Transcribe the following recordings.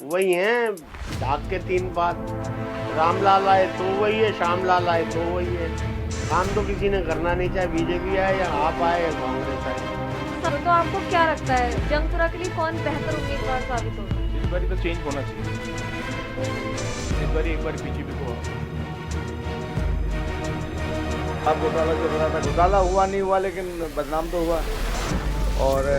वही हैं, ढाक के 3 बात। रामलाल आए तो वही है, श्यामलाल आए तो वही है। काम तो किसी ने करना नहीं, चाहे बीजेपी आए या आप आए या कांग्रेस आए। तो आपको क्या लगता है जंगपुरा के लिए कौन बेहतर उम्मीदवार साबित होगा? इस बार तो चेंज होना चाहिए। इस बार एक बार बीजेपी को अब घोटाला जो करा था, घोटाला हुआ नहीं हुआ लेकिन बदनाम तो हुआ। और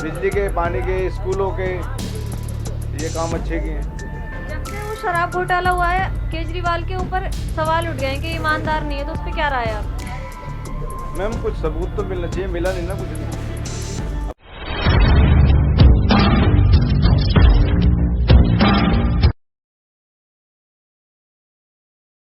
बिजली के, पानी के, स्कूलों के ये काम अच्छे किए हैं। जब से वो शराब घोटाला हुआ है केजरीवाल के ऊपर सवाल उठ गए हैं कि ईमानदार नहीं है, तो उस पर क्या राय है आपकी? मैम कुछ सबूत तो मिलना चाहिए, मिला नहीं ना कुछ भी।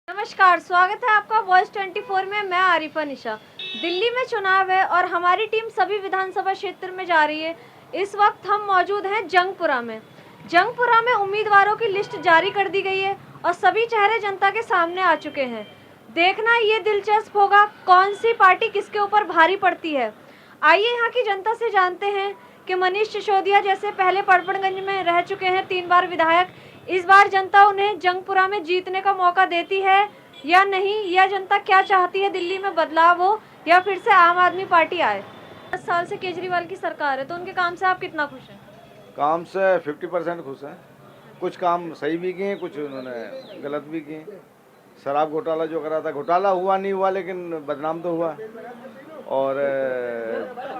नमस्कार, स्वागत है आपका वॉइस 24 में। मैं आरिफा निशा। दिल्ली में चुनाव है और हमारी टीम सभी विधानसभा क्षेत्र में जा रही है। इस वक्त हम मौजूद हैं जंगपुरा में। जंगपुरा में उम्मीदवारों की लिस्ट जारी कर दी गई है और सभी चेहरे जनता के सामने आ चुके हैं। देखना ये दिलचस्प होगा कौन सी पार्टी किसके ऊपर भारी पड़ती है। आइए यहाँ की जनता से जानते हैं कि मनीष सिसोदिया जैसे पहले पड़पड़गंज में रह चुके हैं 3 बार विधायक, इस बार जनता उन्हें जंगपुरा में जीतने का मौका देती है या नहीं, या जनता क्या चाहती है, दिल्ली में बदलाव हो या फिर से आम आदमी पार्टी आए। 10 साल से केजरीवाल की सरकार है, तो उनके काम से आप कितना खुश हैं? काम से 50% खुश हैं। कुछ काम सही भी किए, कुछ उन्होंने गलत भी किए। शराब घोटाला जो करा था, घोटाला हुआ नहीं हुआ लेकिन बदनाम तो हुआ। और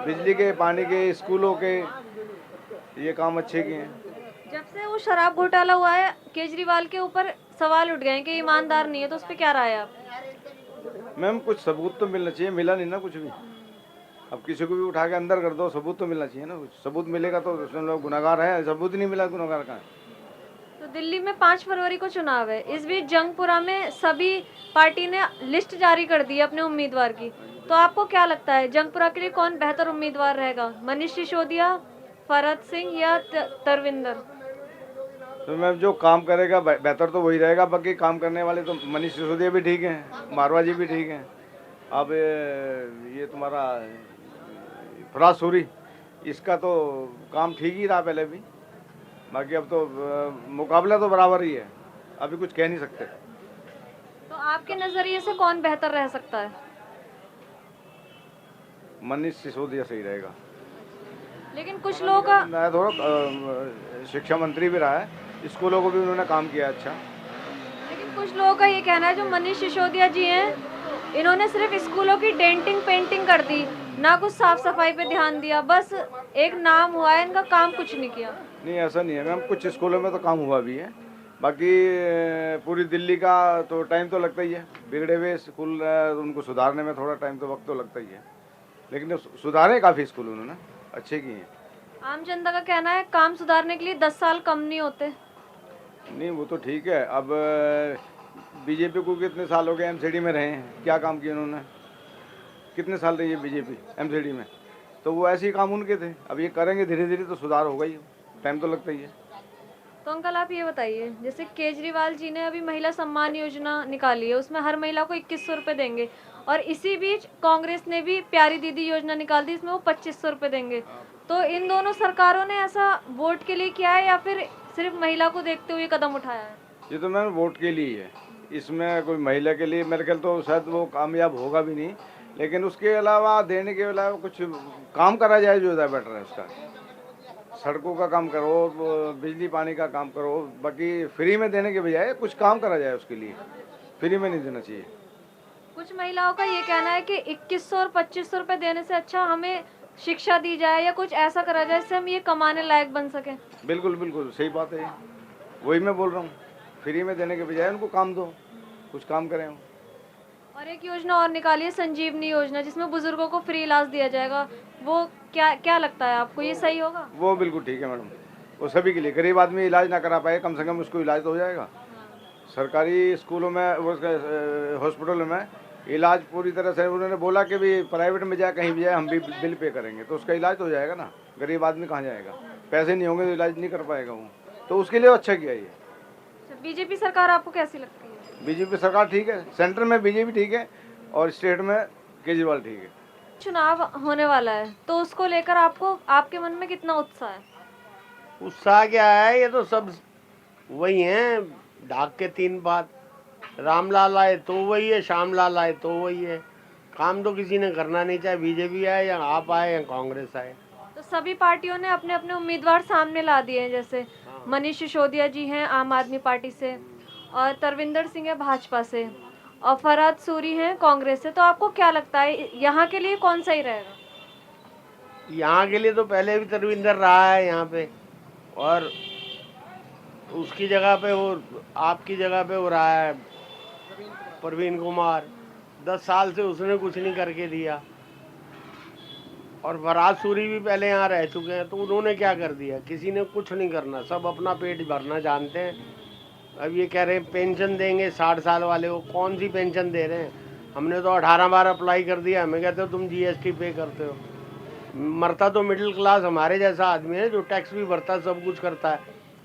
बिजली के, पानी के, स्कूलों के ये काम अच्छे किए हैं। जब से वो शराब घोटाला हुआ है केजरीवाल के ऊपर सवाल उठ गए हैं कि ईमानदार नहीं है, तो उस पर क्या राय है आप? मैम कुछ सबूत तो मिलना चाहिए, मिला नहीं ना कुछ भी। अब किसी को भी उठा के अंदर कर दो, सबूत तो मिलना चाहिए ना। कुछ सबूत मिलेगा तो उसमें लोग गुनाहगार हैं, सबूत ही नहीं मिला, गुनाहगार कहाँ है? तो दिल्ली में 5 फरवरी को चुनाव है। इस बीच जंगपुरा में सभी पार्टी ने लिस्ट जारी कर दी है अपने उम्मीदवार की। तो आपको क्या लगता है जंगपुरा के लिए कौन बेहतर उम्मीदवार रहेगा, मनीष सिसोदिया, फरहत सिंह या तरविंदर? तो मैम जो काम करेगा बेहतर तो वही रहेगा। बाकी काम करने वाले तो मनीष सिसोदिया भी ठीक हैं, मारवा जी भी ठीक हैं। अब ये तुम्हारा फराज सूरी, इसका तो काम ठीक ही रहा पहले भी। बाकी अब तो मुकाबला तो बराबर ही है, अभी कुछ कह नहीं सकते। तो आपके नजरिए से कौन बेहतर रह सकता है? मनीष सिसोदिया सही रहेगा। लेकिन कुछ लोगों का मैं थोड़ा शिक्षा मंत्री भी रहा है, स्कूलों को भी उन्होंने काम किया अच्छा। लेकिन कुछ लोगों का ये कहना है जो मनीष सिसोदिया जी हैं, इन्होंने सिर्फ स्कूलों की डेंटिंग पेंटिंग कर दी, ना कुछ साफ सफाई पे ध्यान दिया, बस एक नाम हुआ है, इनका काम कुछ नहीं किया। नहीं ऐसा नहीं है मैम, कुछ स्कूलों में तो काम हुआ भी है। बाकी पूरी दिल्ली का तो टाइम तो लगता ही है। बिगड़े हुए स्कूल उनको सुधारने में थोड़ा टाइम तो वक्त तो लगता ही है, लेकिन सुधारे काफ़ी स्कूल उन्होंने अच्छे किए हैं। आम जनता का कहना है काम सुधारने के लिए 10 साल कम नहीं होते। नहीं वो तो ठीक है। अब बीजेपी को कितने साल हो गए एमसीडी में रहे हैं, क्या काम किए उन्होंने? कितने साल रही है बीजेपी एमसीडी में, तो वो ऐसे ही काम उनके थे। अब ये करेंगे धीरे धीरे तो सुधार होगा ही, टाइम तो लगता ही है। तो अंकल आप ये बताइए, जैसे केजरीवाल जी ने अभी महिला सम्मान योजना निकाली है, उसमें हर महिला को 2100 रुपये देंगे, और इसी बीच कांग्रेस ने भी प्यारी दीदी योजना निकाल दी, इसमें वो 2500 रुपये देंगे। तो इन दोनों सरकारों ने ऐसा वोट के लिए किया है या फिर सिर्फ महिला को देखते हुए कदम उठाया है? ये तो मैम वोट के लिए ही है, इसमें कोई महिला के लिए मेरे ख्याल तो शायद वो कामयाब होगा भी नहीं। लेकिन उसके अलावा देने के अलावा कुछ काम करा जाए जो ज़्यादा बेटर है। उसका सड़कों का काम करो, बिजली पानी का काम करो, बाकी फ्री में देने के बजाय कुछ काम करा जाए उसके लिए, फ्री में नहीं देना चाहिए। कुछ महिलाओं का ये कहना है कि 2100 और 2500 रुपये देने से अच्छा हमें शिक्षा दी जाए या कुछ ऐसा करा जाए जिससे हम ये कमाने लायक बन सकें। बिल्कुल बिल्कुल सही बात है, वही मैं बोल रहा हूँ। फ्री में देने के बजाय उनको काम दो, कुछ काम करें वो। और एक योजना और निकाली है, संजीवनी योजना, जिसमें बुजुर्गों को फ्री इलाज दिया जाएगा। वो क्या क्या लगता है आपको, ये सही होगा? वो बिल्कुल ठीक है मैडम, वो सभी के लिए। गरीब आदमी इलाज ना करा पाए, कम से कम उसको इलाज तो हो जाएगा। सरकारी स्कूलों में, वो हॉस्पिटलों में इलाज पूरी तरह से उन्होंने बोला कि भी प्राइवेट में जाए, कहीं भी जाए, हम भी बिल पे करेंगे, तो उसका इलाज तो हो जाएगा ना। गरीब आदमी कहाँ जाएगा, पैसे नहीं होंगे तो इलाज नहीं कर पाएगा वो, तो उसके लिए अच्छा किया ये। बीजेपी सरकार आपको कैसी लगती है? बीजेपी सरकार ठीक है, सेंटर में बीजेपी ठीक है और स्टेट में केजरीवाल ठीक है। चुनाव होने वाला है, तो उसको लेकर आपको, आपके मन में कितना उत्साह है? उत्साह क्या है, ये तो सब वही हैं, ढाक के तीन बात। रामलाल आए तो वही है, श्यामलाल आए तो वही है। काम तो किसी ने करना नहीं, चाहे बीजेपी आए या आप आए या कांग्रेस आए। तो सभी पार्टियों ने अपने अपने उम्मीदवार सामने ला दिए हैं, जैसे हाँ। मनीष सिसोदिया जी हैं आम आदमी पार्टी से, और तरविंदर सिंह है भाजपा से, और फरहद सूरी हैं कांग्रेस से। तो आपको क्या लगता है यहाँ के लिए कौन सही रहेगा? यहाँ के लिए तो पहले भी तरविंदर रहा है यहाँ पे, और उसकी जगह पे वो, आपकी जगह पे वो रहा है प्रवीण कुमार। 10 साल से उसने कुछ नहीं करके दिया। और फरहद सूरी भी पहले यहाँ रह चुके हैं, तो उन्होंने क्या कर दिया? किसी ने कुछ नहीं करना, सब अपना पेट भरना जानते हैं। अब ये कह रहे हैं पेंशन देंगे 60 साल वाले को, कौन सी पेंशन दे रहे हैं? हमने तो 18 बार अप्लाई कर दिया, हमें कहते हो तुम जीएसटी पे करते हो। मरता तो मिडिल क्लास हमारे जैसा आदमी है, जो टैक्स भी भरता है, सब कुछ करता है,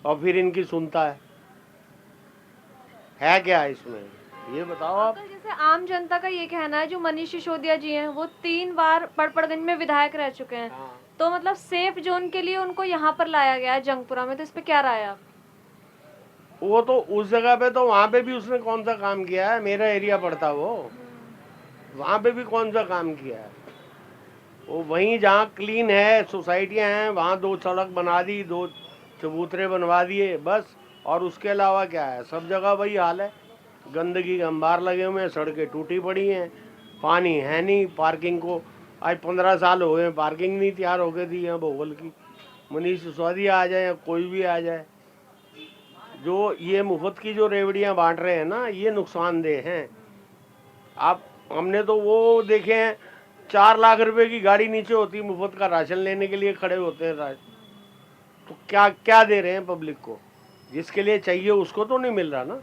और फिर इनकी सुनता है क्या इसमें? ये बताओ आप। अंकल, जैसे आम जनता का ये कहना है, जो मनीष सिसोदिया जी हैं वो 3 बार पड़पड़गंज में विधायक रह चुके हैं, हाँ। तो मतलब सेफ जोन के लिए उनको यहाँ पर लाया गया है जंगपुरा में, तो इस पे क्या राय है आप? वो तो उस जगह पे, तो वहाँ पे भी उसने कौन सा काम किया है? मेरा एरिया पड़ता वो, वहाँ पे भी कौन सा काम किया है? वो वहीं जहाँ क्लीन है, सोसाइटियाँ हैं, वहाँ 2 सड़क बना दी, 2 चबूतरे बनवा दिए बस। और उसके अलावा क्या है? सब जगह वही हाल है, गंदगी के अंबार लगे हुए हैं, सड़कें टूटी पड़ी हैं, पानी है नहीं, पार्किंग को आज 15 साल हो गए, पार्किंग नहीं तैयार होके दी है भोगल की। मनीष सिसोदिया आ जाए या कोई भी आ जाए, जो ये मुफ्त की जो रेवड़ियाँ बांट रहे हैं ना, ये नुकसानदेह हैं। आप, हमने तो वो देखे हैं, 4 लाख रुपए की गाड़ी नीचे होती, मुफ्त का राशन लेने के लिए खड़े होते हैं। तो क्या क्या दे रहे हैं पब्लिक को? जिसके लिए चाहिए उसको तो नहीं मिल रहा ना।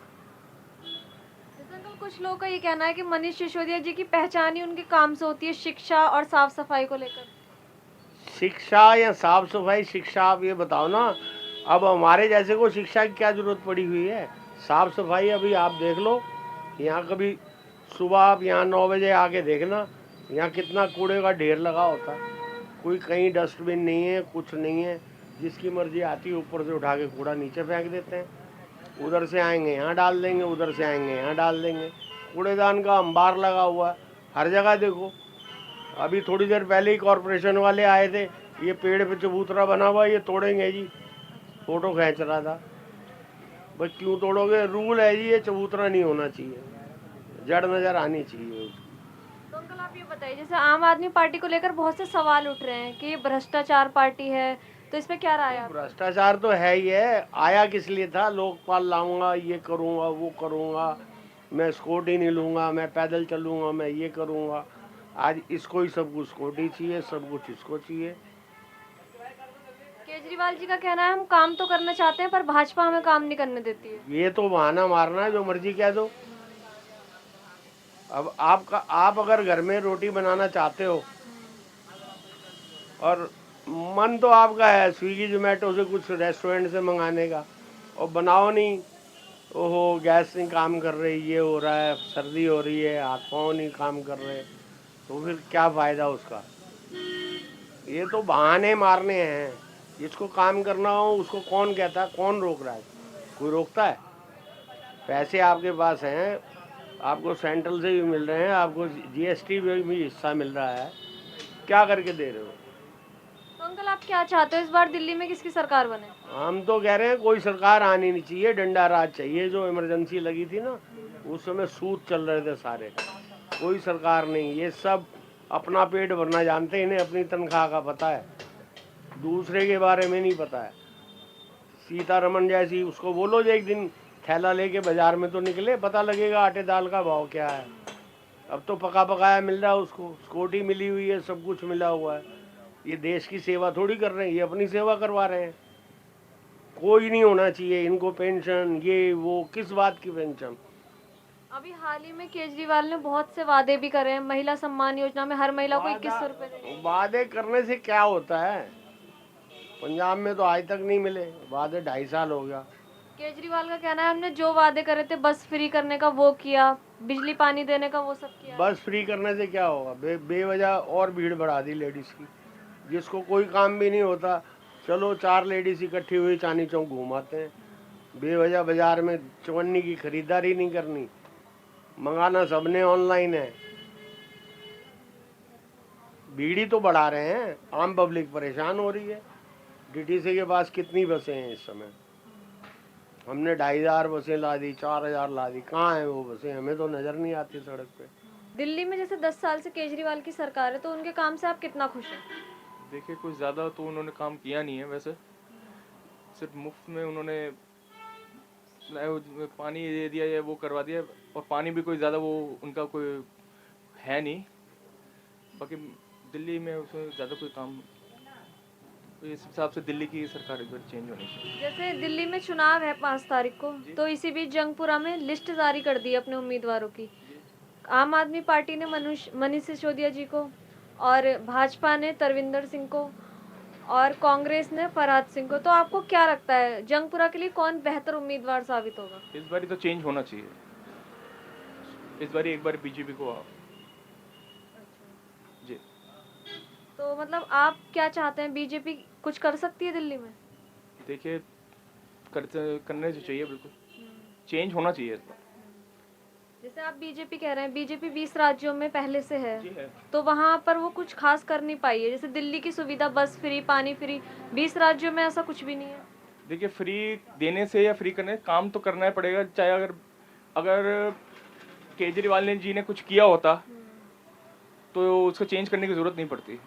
कुछ लोगों का ये कहना है कि मनीष सिसोदिया जी की पहचान ही उनके काम से होती है, शिक्षा और साफ सफाई को लेकर। शिक्षा या साफ सफाई? शिक्षा आप ये बताओ ना, अब हमारे जैसे को शिक्षा की क्या जरूरत पड़ी हुई है? साफ सफाई अभी आप देख लो, यहाँ कभी सुबह आप यहाँ 9 बजे आके देखना, यहाँ कितना कूड़े का ढेर लगा होता है। कोई कहीं डस्टबिन नहीं है, कुछ नहीं है, जिसकी मर्जी आती है ऊपर से उठा के कूड़ा नीचे फेंक देते हैं। उधर से आएंगे यहाँ डाल देंगे, उधर से आएंगे यहाँ डाल देंगे। कूड़ेदान का अंबार लगा हुआ है हर जगह। देखो, अभी थोड़ी देर पहले ही कॉरपोरेशन वाले आए थे, ये पेड़ पे चबूतरा बना हुआ, ये तोड़ेंगे जी, फोटो खींच रहा था। बस क्यों तोड़ोगे? रूल है जी, ये चबूतरा नहीं होना चाहिए, जड़ नज़र आनी चाहिए। तो अंकल आप ये बताइए, जैसे आम आदमी पार्टी को लेकर बहुत से सवाल उठ रहे हैं कि ये भ्रष्टाचार पार्टी है, तो इस पे क्या राय है आपकी? भ्रष्टाचार तो है ही है। आया किस लिए था? लोकपाल लाऊंगा, ये करूंगा, वो करूंगा, मैं स्कूटी नहीं लूंगा, मैं पैदल चलूंगा, मैं ये करूंगा। आज इसको ही सब कुछ स्कूटी चाहिए, सब कुछ इसको चाहिए। केजरीवाल जी का कहना है हम काम तो करना चाहते हैं पर भाजपा हमें काम नहीं करने देती है। ये तो बहाना मारना है, जो मर्जी कह दो। अब आप अगर घर में रोटी बनाना चाहते हो और मन तो आपका है स्विगी जोमेटो से, कुछ रेस्टोरेंट से मंगाने का, और बनाओ नहीं, ओहो गैस नहीं काम कर रही, ये हो रहा है, सर्दी हो रही है, हाथ पाँव नहीं काम कर रहे, तो फिर क्या फ़ायदा उसका? ये तो बहाने मारने हैं। जिसको काम करना हो उसको कौन कहता है? कौन रोक रहा है? कोई रोकता है? पैसे आपके पास हैं, आपको सेंट्रल से भी मिल रहे हैं, आपको जीएसटी में भी हिस्सा मिल रहा है, क्या करके दे रहे हो? तो अंकल आप क्या चाहते हो, इस बार दिल्ली में किसकी सरकार बने? हम तो कह रहे हैं कोई सरकार आनी नहीं चाहिए, डंडा राज चाहिए। जो इमरजेंसी लगी थी ना, उस समय सूद चल रहे थे सारे। कोई सरकार नहीं, ये सब अपना पेट भरना जानते हैं, इन्हें अपनी तनख्वाह का पता है, दूसरे के बारे में नहीं पता है। सीतारमन जैसी, उसको बोलो जो एक दिन थैला लेके बाजार में तो निकले, पता लगेगा आटे दाल का भाव क्या है। अब तो पका पकाया मिल रहा है उसको, स्कूटी मिली हुई है, सब कुछ मिला हुआ है। ये देश की सेवा थोड़ी कर रहे हैं, ये अपनी सेवा करवा रहे हैं। कोई नहीं होना चाहिए इनको पेंशन, ये वो, किस बात की पेंशन? अभी हाल ही में केजरीवाल ने बहुत से वादे भी करे हैं, महिला सम्मान योजना में हर महिला को 2100 रुपए देंगे। वादे करने से क्या होता है? पंजाब में तो आज तक नहीं मिले वादे, 2.5 साल हो गया। केजरीवाल का कहना है हमने जो वादे करे थे, बस फ्री करने का वो किया, बिजली पानी देने का वो सब किया। बस फ्री करने से क्या होगा? बेवजह और भीड़ बढ़ा दी लेडीज की, जिसको कोई काम भी नहीं होता, चलो 4 लेडीज इकट्ठी हुई चांदनी चौक घुमाते हैं, बेवजह बाजार में चवन्नी की खरीदारी नहीं करनी, मंगाना सबने ऑनलाइन है। भीड़ ही तो बढ़ा रहे हैं, आम पब्लिक परेशान हो रही है। डीटीसी के पास कितनी बसें हैं इस समय? हमने 2500 बसें ला दी, 4000 ला दी, कहाँ है वो बसें? हमें तो नजर नहीं आती सड़क पे। दिल्ली में जैसे 10 साल से केजरीवाल की सरकार है, तो उनके काम से आप कितना खुश हैं? देखिए कुछ ज़्यादा तो उन्होंने काम किया नहीं है वैसे, सिर्फ मुफ्त में उन्होंने पानी दे दिया या वो करवा दिया, और पानी भी कोई ज़्यादा वो उनका कोई है नहीं। बाकी दिल्ली में उसमें ज़्यादा कोई काम, तो इस हिसाब से दिल्ली की सरकार एक बार चेंज होनी चाहिए। जैसे दिल्ली में चुनाव है 5 तारीख को, तो इसी बीच जंगपुरा में लिस्ट जारी कर दी अपने उम्मीदवारों की। आम आदमी पार्टी ने मनीष सिसोदिया जी को, और भाजपा ने तरविंदर सिंह को, और कांग्रेस ने फरहाद सिंह को। तो आपको क्या लगता है जंगपुरा के लिए कौन बेहतर उम्मीदवार साबित होगा? इस बारी तो चेंज होना चाहिए, इस बारी एक बार बीजेपी को जी। तो मतलब आप क्या चाहते हैं, बीजेपी कुछ कर सकती है दिल्ली में? देखिए करने तो चाहिए, बिल्कुल चेंज होना चाहिए इस बार। जैसे आप बीजेपी कह रहे हैं, बीजेपी 20 राज्यों में पहले से है, जी है। तो वहाँ पर वो कुछ खास कर नहीं पाई है। जैसे दिल्ली की सुविधा, बस फ्री, पानी फ्री, 20 राज्यों में ऐसा कुछ भी नहीं है। देखिए फ्री देने से या फ्री करने, काम तो करना ही पड़ेगा। चाहे अगर केजरीवाल जी ने कुछ किया होता तो उसको चेंज करने की ज़रूरत नहीं पड़ती।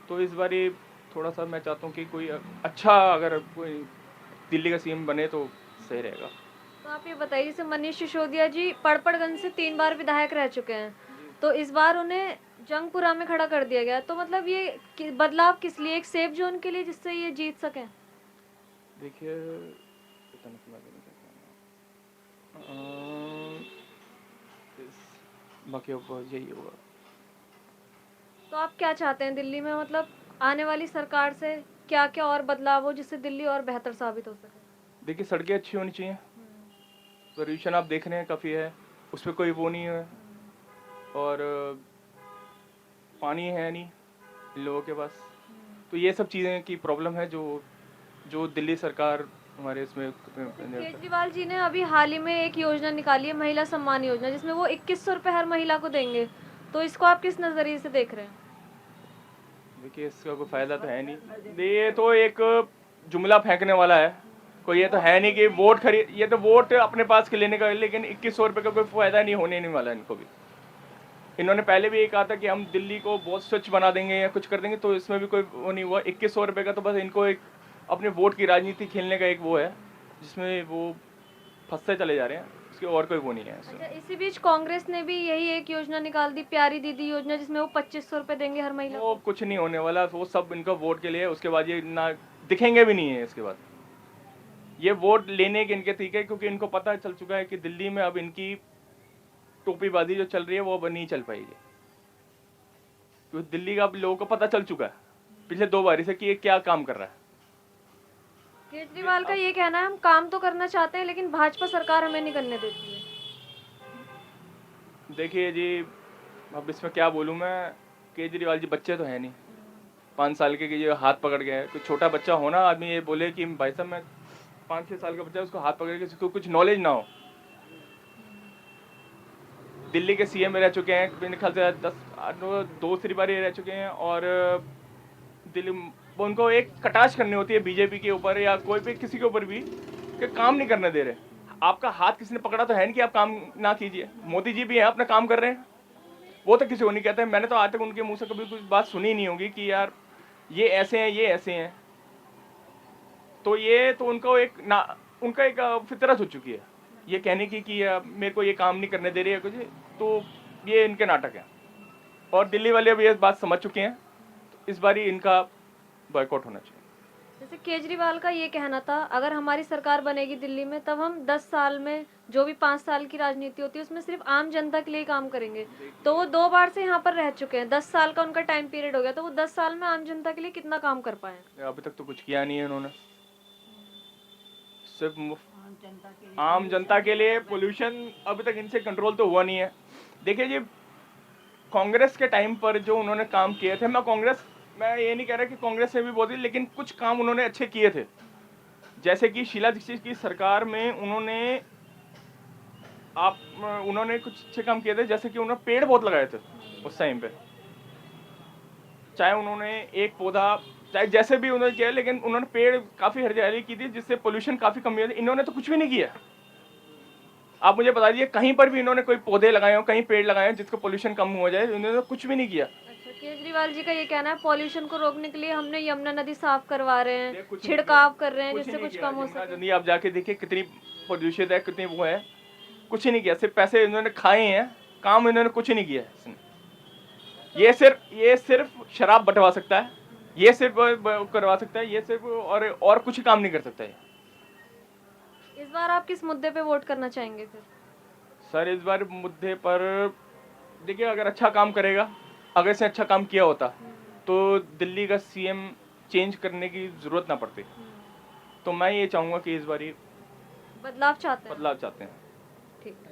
तो इस बारी थोड़ा सा मैं चाहता हूँ कि कोई अच्छा, अगर कोई दिल्ली का सीएम बने तो सही रहेगा। तो आप ये बताइए, जैसे मनीष सिसोदिया जी पड़पड़गंज से 3 बार विधायक रह चुके हैं, तो इस बार उन्हें जंगपुरा में खड़ा कर दिया गया, तो मतलब ये बदलाव किस लिए? एक सेफ जोन के लिए, जिससे ये जीत सकें? देखिए बाकी अब यही होगा। तो आप क्या चाहते हैं दिल्ली में, मतलब आने वाली सरकार से क्या क्या और बदलाव हो जिससे दिल्ली और बेहतर साबित हो सके? देखिए सड़कें अच्छी होनी चाहिए, पोल्यूशन आप देख रहे हैं काफ़ी है, उस पर कोई वो नहीं है, और पानी है नहीं इन लोगों के पास। तो ये सब चीज़ें की प्रॉब्लम है जो दिल्ली सरकार हमारे इसमें। केजरीवाल जी ने अभी हाल ही में एक योजना निकाली है, महिला सम्मान योजना, जिसमें वो 2100 रुपये हर महिला को देंगे। तो इसको आप किस नज़रिए से देख रहे हैं? देखिए इसका कोई फ़ायदा तो है नहीं, ये तो एक जुमला फेंकने वाला है। कोई ये तो है नहीं कि वोट खरीद, ये तो वोट अपने पास के लेने का है, लेकिन 2100 रुपये का कोई फ़ायदा नहीं होने नहीं वाला इनको भी। इन्होंने पहले भी ये कहा था कि हम दिल्ली को बहुत स्वच्छ बना देंगे या कुछ कर देंगे, तो इसमें भी कोई वो नहीं हुआ। 2100 रुपये का तो बस इनको एक अपने वोट की राजनीति खेलने का एक वो है, जिसमें वो फंसते चले जा रहे हैं, उसके और कोई वो नहीं है इसमें। अच्छा, इसी बीच कांग्रेस ने भी यही एक योजना निकाल दी, प्यारी दीदी योजना, जिसमें वो 2500 रुपये देंगे हर महिला वो को। कुछ नहीं होने वाला, वो सब इनका वोट के लिए, उसके बाद ये ना दिखेंगे भी नहीं है। इसके बाद ये वोट लेने के इनके ठीक है, क्योंकि इनको पता चल चुका है कि दिल्ली में अब इनकी टोपीबाजी जो चल रही है वो अब नहीं चल पाएगी, क्योंकि दिल्ली का अब लोगों को पता चल चुका है पिछले 2 बारी से कि ये क्या काम कर रहा है। केजरीवाल का ये कहना है, हम काम तो करना चाहते हैं लेकिन भाजपा सरकार हमें नहीं करने देती है। देखिए जी, अब इसमें क्या बोलूँ मैं, केजरीवाल जी बच्चे तो हैं नहीं, 5 साल के ये हाथ पकड़ गए। कोई छोटा बच्चा हो ना, आदमी ये बोले कि भाई साहब मैं 5-6 साल का बच्चा, उसको हाथ पकड़ के, उसको कुछ नॉलेज ना हो। दिल्ली के सीएम रह चुके हैं, मेरे ख्याल से 2 बार रह चुके हैं, और दिल्ली उनको एक कटाक्ष करनी होती है बीजेपी के ऊपर या कोई भी किसी के ऊपर भी, कि काम नहीं करने दे रहे। आपका हाथ किसी ने पकड़ा तो है नहीं कि आप काम ना कीजिए। मोदी जी भी हैं, अपना काम कर रहे हैं, वो तो किसी को नहीं कहते। मैंने तो आज तक उनके मुंह से कभी कुछ बात सुनी नहीं होगी कि यार ये ऐसे हैं, ये ऐसे हैं। तो ये तो उनको उनका एक फितरत हो चुकी है ये कहने की कि मेरे को ये काम नहीं करने दे रही है कुछ, तो ये इनके नाटक हैं। और दिल्ली वाले भी ये बात समझ चुके हैं, तो इस बारी इनका बॉयकॉट होना चाहिए। जैसे केजरीवाल का ये कहना था, अगर हमारी सरकार बनेगी दिल्ली में, तब हम 10 साल में जो भी 5 साल की राजनीति होती है उसमें सिर्फ आम जनता के लिए काम करेंगे। तो वो 2 बार से यहाँ पर रह चुके हैं, 10 साल का उनका टाइम पीरियड हो गया, तो वो 10 साल में आम जनता के लिए कितना काम कर पाए? अभी तक तो कुछ किया नहीं है इन्होंने, सिर्फ आम जनता के लिए। पोल्यूशन अभी तक इनसे कंट्रोल तो हुआ नहीं है। देखिए जी, कांग्रेस के टाइम पर जो उन्होंने काम किए थे, मैं कांग्रेस मैं ये नहीं कह रहा कि कांग्रेस ने भी बहुत, लेकिन कुछ काम उन्होंने अच्छे किए थे। जैसे कि शीला दीक्षित की सरकार में उन्होंने कुछ अच्छे काम किए थे, जैसे कि उन्होंने पेड़ बहुत लगाए थे उस टाइम पे। चाहे उन्होंने एक पौधा, चाहे जैसे भी उन्होंने किया, लेकिन उन्होंने पेड़ काफ़ी हरियाली की थी, जिससे पोल्यूशन काफ़ी कम हुआ था। इन्होंने तो कुछ भी नहीं किया। आप मुझे बता दीजिए कहीं पर भी इन्होंने कोई पौधे लगाए हो, कहीं पेड़ लगाए हो जिसको पोल्यूशन कम हो जाए, इन्होंने तो कुछ भी नहीं किया। अच्छा, केजरीवाल जी का ये कहना है पॉल्यूशन को रोकने के लिए हमने यमुना नदी साफ करवा रहे ये हैं, कुछ नहीं छिड़काव कर रहे हैं कुछ जिससे नहीं कुछ किया। कम हो यमुना सके। नदी आप जाके देखिए कितनी प्रदूषित है, कितनी वो है। कुछ ही नहीं किया, सिर्फ पैसे इन्होंने खाए हैं, काम इन्होंने कुछ नहीं किया है इसने। ये सिर्फ शराब बंटवा सकता है, ये सिर्फ करवा सकता है, ये सिर्फ और कुछ काम नहीं कर सकता है। इस बार आप किस मुद्दे पे वोट करना चाहेंगे फिर? सर इस बार मुद्दे पर देखिए, अगर अच्छा काम करेगा, अगर इसने अच्छा काम किया होता तो दिल्ली का सीएम चेंज करने की जरूरत ना पड़ती। तो मैं ये चाहूँगा कि इस बार बदलाव चाहते हैं? बदलाव चाहते हैं। ठीक है।